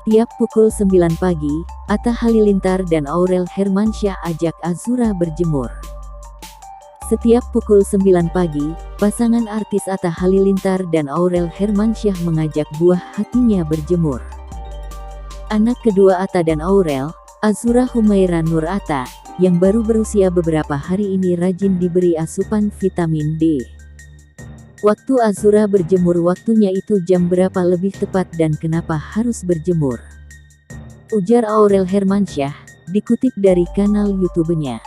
Setiap pukul 9 pagi, Atta Halilintar dan Aurel Hermansyah ajak Azura berjemur. Setiap pukul 9 pagi, pasangan artis Atta Halilintar dan Aurel Hermansyah mengajak buah hatinya berjemur. Anak kedua Atta dan Aurel, Azura Humaira Nur Atta, yang baru berusia beberapa hari ini rajin diberi asupan vitamin D. Waktu Azura berjemur waktunya itu jam berapa lebih tepat dan kenapa harus berjemur? Ujar Aurel Hermansyah, dikutip dari kanal YouTube-nya.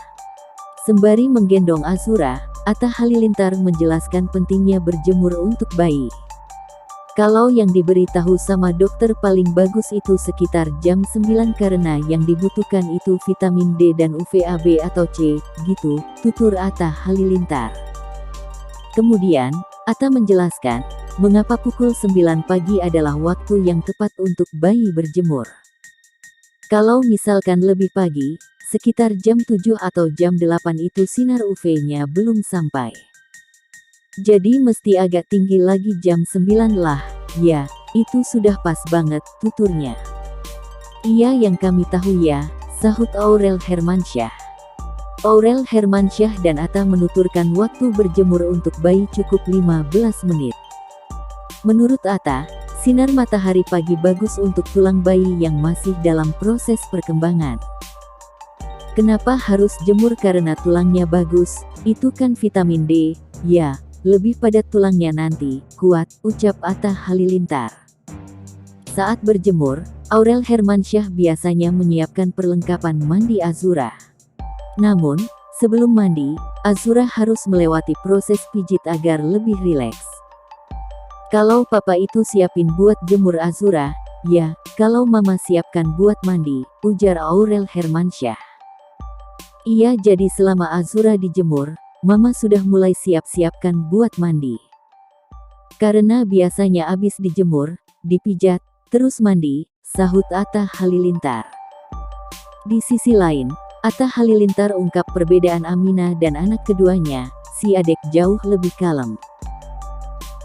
Sembari menggendong Azura, Atta Halilintar menjelaskan pentingnya berjemur untuk bayi. Kalau yang diberitahu sama dokter paling bagus itu sekitar jam 9 karena yang dibutuhkan itu vitamin D dan UVAB atau C, gitu, tutur Atta Halilintar. Kemudian, Atta menjelaskan, mengapa pukul 9 pagi adalah waktu yang tepat untuk bayi berjemur. Kalau misalkan lebih pagi, sekitar jam 7 atau jam 8 itu sinar UV-nya belum sampai. Jadi mesti agak tinggi lagi jam 9 lah, ya, itu sudah pas banget, tuturnya. Iya yang kami tahu ya, sahut Aurel Hermansyah. Aurel Hermansyah dan Atta menuturkan waktu berjemur untuk bayi cukup 15 menit. Menurut Atta, sinar matahari pagi bagus untuk tulang bayi yang masih dalam proses perkembangan. Kenapa harus jemur karena tulangnya bagus, itu kan vitamin D, ya, lebih padat tulangnya nanti, kuat, ucap Atta Halilintar. Saat berjemur, Aurel Hermansyah biasanya menyiapkan perlengkapan mandi Azura. Namun, sebelum mandi, Azura harus melewati proses pijit agar lebih rileks. Kalau papa itu siapin buat jemur Azura, ya, kalau mama siapkan buat mandi, ujar Aurel Hermansyah. Iya, jadi selama Azura dijemur, mama sudah mulai siap-siapkan buat mandi. Karena biasanya abis dijemur, dipijat, terus mandi, sahut Atta Halilintar. Di sisi lain, Atta Halilintar ungkap perbedaan Amina dan anak keduanya, si adek jauh lebih kalem.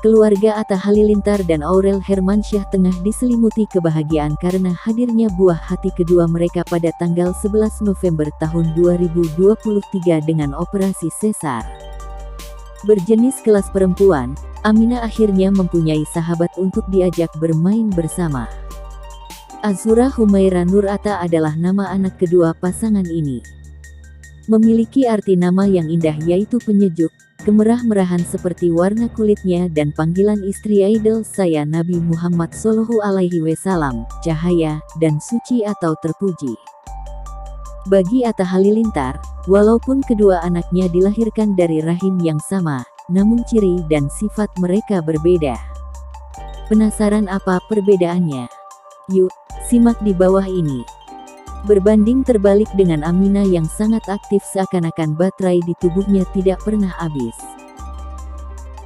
Keluarga Atta Halilintar dan Aurel Hermansyah tengah diselimuti kebahagiaan karena hadirnya buah hati kedua mereka pada tanggal 11 November tahun 2023 dengan operasi sesar. Berjenis kelas perempuan, Amina akhirnya mempunyai sahabat untuk diajak bermain bersama. Azura Humaira Nur Atta adalah nama anak kedua pasangan ini. Memiliki arti nama yang indah yaitu penyejuk, kemerah-merahan seperti warna kulitnya dan panggilan istri idol saya Nabi Muhammad SAW, cahaya, dan suci atau terpuji. Bagi Atta Halilintar, walaupun kedua anaknya dilahirkan dari rahim yang sama, namun ciri dan sifat mereka berbeda. Penasaran apa perbedaannya? Yuk, simak di bawah ini. Berbanding terbalik dengan Amina yang sangat aktif seakan-akan baterai di tubuhnya tidak pernah habis.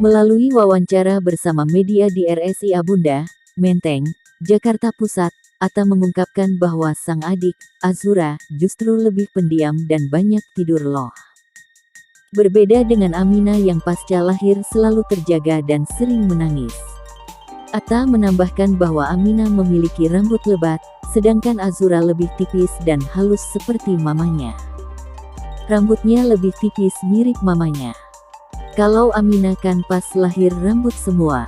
Melalui wawancara bersama media di RSI Abunda, Menteng, Jakarta Pusat, Atta mengungkapkan bahwa sang adik, Azura, justru lebih pendiam dan banyak tidur loh. Berbeda dengan Amina yang pasca lahir selalu terjaga dan sering menangis. Atta menambahkan bahwa Amina memiliki rambut lebat, sedangkan Azura lebih tipis dan halus seperti mamanya. Rambutnya lebih tipis mirip mamanya. Kalau Amina kan pas lahir rambut semua.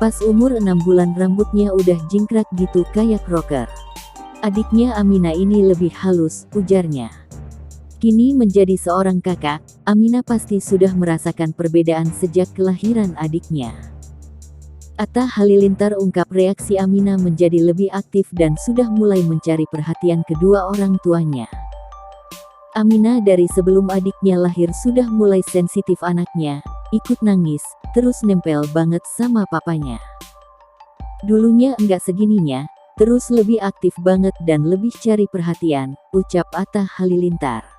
Pas umur 6 bulan rambutnya udah jingkrak gitu kayak rocker. Adiknya Amina ini lebih halus, ujarnya. Kini menjadi seorang kakak, Amina pasti sudah merasakan perbedaan sejak kelahiran adiknya. Atta Halilintar ungkap reaksi Amina menjadi lebih aktif dan sudah mulai mencari perhatian kedua orang tuanya. Amina dari sebelum adiknya lahir sudah mulai sensitif anaknya, ikut nangis, terus nempel banget sama papanya. Dulunya enggak segininya, terus lebih aktif banget dan lebih cari perhatian, ucap Atta Halilintar.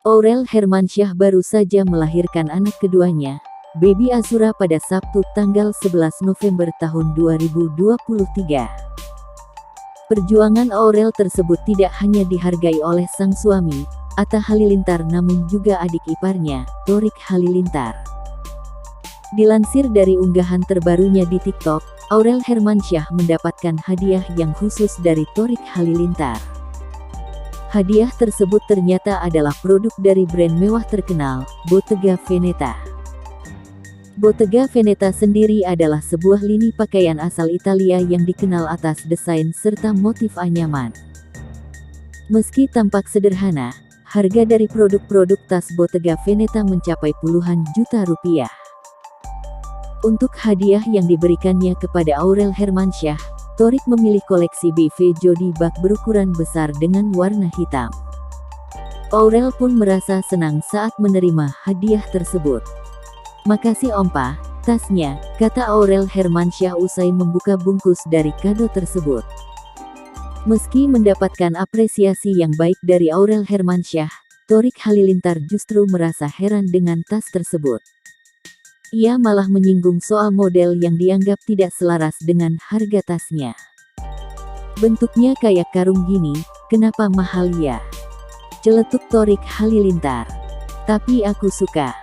Aurel Hermansyah baru saja melahirkan anak keduanya, baby Azura pada Sabtu tanggal 11 November tahun 2023. Perjuangan Aurel tersebut tidak hanya dihargai oleh sang suami, Atta Halilintar namun juga adik iparnya, Thorik Halilintar. Dilansir dari unggahan terbarunya di TikTok, Aurel Hermansyah mendapatkan hadiah yang khusus dari Thorik Halilintar. Hadiah tersebut ternyata adalah produk dari brand mewah terkenal, Bottega Veneta. Bottega Veneta sendiri adalah sebuah lini pakaian asal Italia yang dikenal atas desain serta motif anyaman. Meski tampak sederhana, harga dari produk-produk tas Bottega Veneta mencapai puluhan juta rupiah. Untuk hadiah yang diberikannya kepada Aurel Hermansyah, Thorik memilih koleksi BV Jody bag berukuran besar dengan warna hitam. Aurel pun merasa senang saat menerima hadiah tersebut. "Makasih Ompa, tasnya," kata Aurel Hermansyah usai membuka bungkus dari kado tersebut. Meski mendapatkan apresiasi yang baik dari Aurel Hermansyah, Thorik Halilintar justru merasa heran dengan tas tersebut. Ia malah menyinggung soal model yang dianggap tidak selaras dengan harga tasnya. "Bentuknya kayak karung gini, kenapa mahal ya?" celetuk Thorik Halilintar. "Tapi aku suka.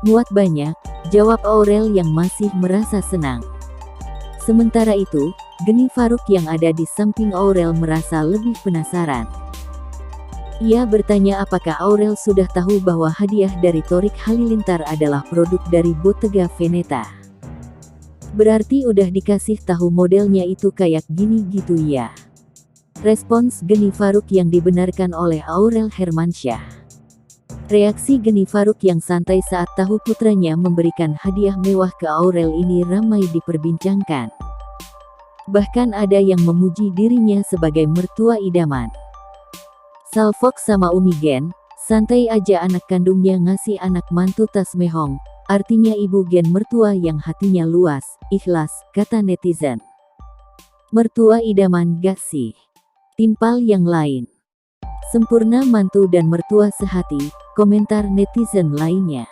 Muat banyak," jawab Aurel yang masih merasa senang. Sementara itu, Geni Faruk yang ada di samping Aurel merasa lebih penasaran. Ia bertanya apakah Aurel sudah tahu bahwa hadiah dari Thorik Halilintar adalah produk dari Bottega Veneta. "Berarti udah dikasih tahu modelnya itu kayak gini gitu ya?" respons Geni Faruk yang dibenarkan oleh Aurel Hermansyah. Reaksi Geni Faruk yang santai saat tahu putranya memberikan hadiah mewah ke Aurel ini ramai diperbincangkan. Bahkan ada yang memuji dirinya sebagai mertua idaman. "Salfok sama Umi Gen, santai aja anak kandungnya ngasih anak mantu tas mehong, artinya ibu Gen mertua yang hatinya luas, ikhlas," kata netizen. "Mertua idaman gak sih? Timpal yang lain. Sempurna mantu dan mertua sehati," komentar netizen lainnya.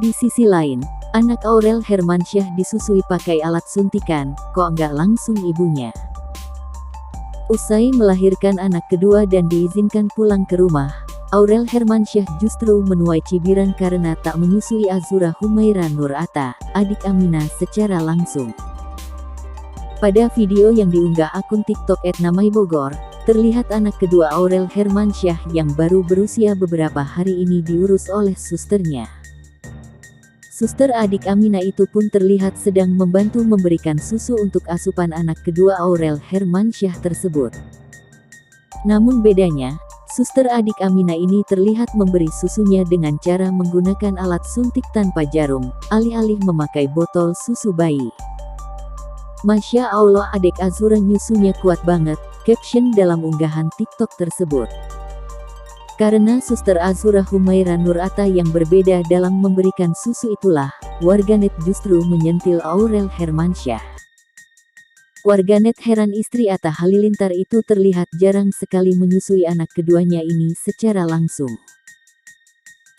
Di sisi lain, anak Aurel Hermansyah disusui pakai alat suntikan, kok nggak langsung ibunya. Usai melahirkan anak kedua dan diizinkan pulang ke rumah, Aurel Hermansyah justru menuai cibiran karena tak menyusui Azura Humaira Nur Atta, adik Aminah secara langsung. Pada video yang diunggah akun TikTok @namaibogor, terlihat anak kedua Aurel Hermansyah yang baru berusia beberapa hari ini diurus oleh susternya. Suster adik Aminah itu pun terlihat sedang membantu memberikan susu untuk asupan anak kedua Aurel Hermansyah tersebut. Namun bedanya, suster adik Aminah ini terlihat memberi susunya dengan cara menggunakan alat suntik tanpa jarum, alih-alih memakai botol susu bayi. "Masya Allah, adik Azura nyusunya kuat banget," caption dalam unggahan TikTok tersebut. Karena suster Azura Humaira Nur Atta yang berbeda dalam memberikan susu itulah, warganet justru menyentil Aurel Hermansyah. Warganet heran istri Atta Halilintar itu terlihat jarang sekali menyusui anak keduanya ini secara langsung.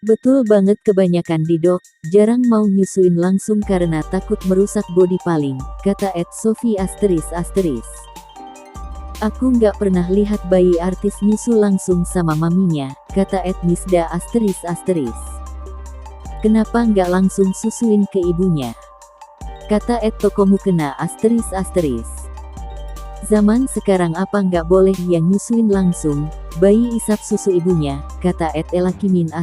"Betul banget, kebanyakan di dok, jarang mau nyusuin langsung karena takut merusak body paling," kata @Sofi ***. "Aku nggak pernah lihat bayi artis nyusu langsung sama maminya," kata @Misda ***. "Kenapa nggak langsung susuin ke ibunya?" kata @Tokomukena ***. "Zaman sekarang apa nggak boleh ya nyusuin langsung, bayi isap susu ibunya," kata @Elakimin